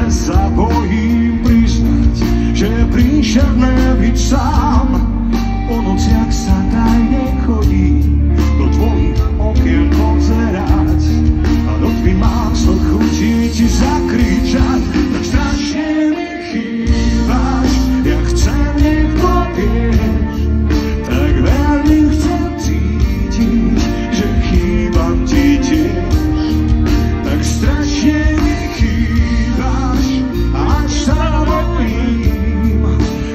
sa bojím priznať, že je príšerné byť sám. O nociach sa tajne chodí do tvojich okien pozerať a do tmy mám so chutí ti zakričať. Tak strašne mi chýbaš, ja chcem, nech to vieš, tak veľmi chcem cítiť, že chýbam ti tiež. Tak strašne mi chýbaš, až sa bojím,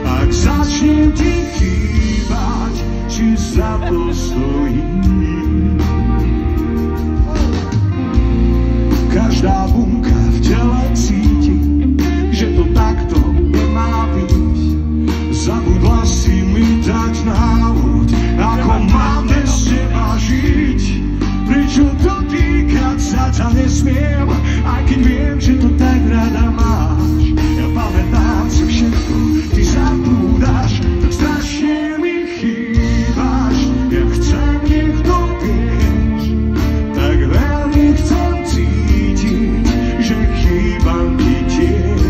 ak začnem ti chýbať, či za to stojím. Každá bunka v tele cíti, že to takto nemá byť. Zabudla si mi dať návod, ako mám bez teba žiť. Prečo dotýkať sa ťa nesmiem, aj keď viem, že to tak rada máš. Ja pamätám si všetko, ty zabúdaš, tak strašne mi chýbaš. Ja chcem, nech to vieš, tak veľmi chcem cítiť, že chýbam ti tiež.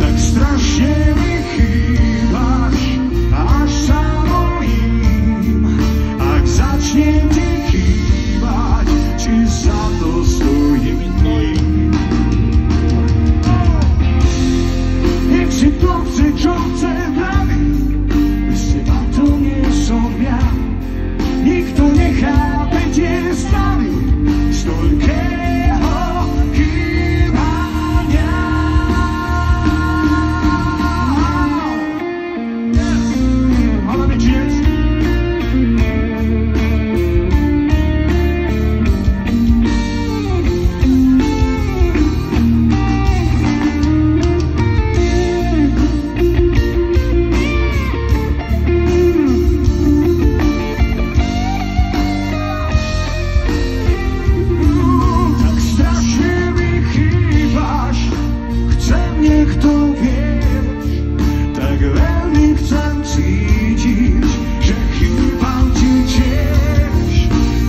Tak strašne mi chýbaš, až sa bojím, ak začnem ti chýbať, či za to stojím. Nech si kto chce, čo chce vraví, bez teba to nie som ja. Nikto nechápe tie stavy z toľkého chýbania. Máme čiec. Tak strašne mi chýbaš, chcem, nech to vieš, tak veľmi chcem cítiť, že chýbam ti tiež.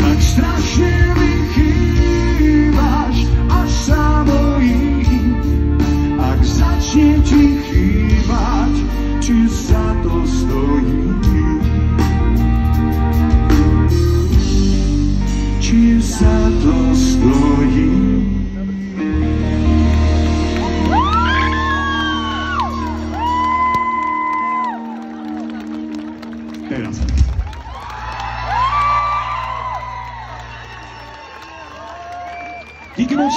Tak strašne mi chýbaš, až sa bojím, ak začnem ti chýbať, či za to stojím. Či za to stojím. Teraz. Díky moc.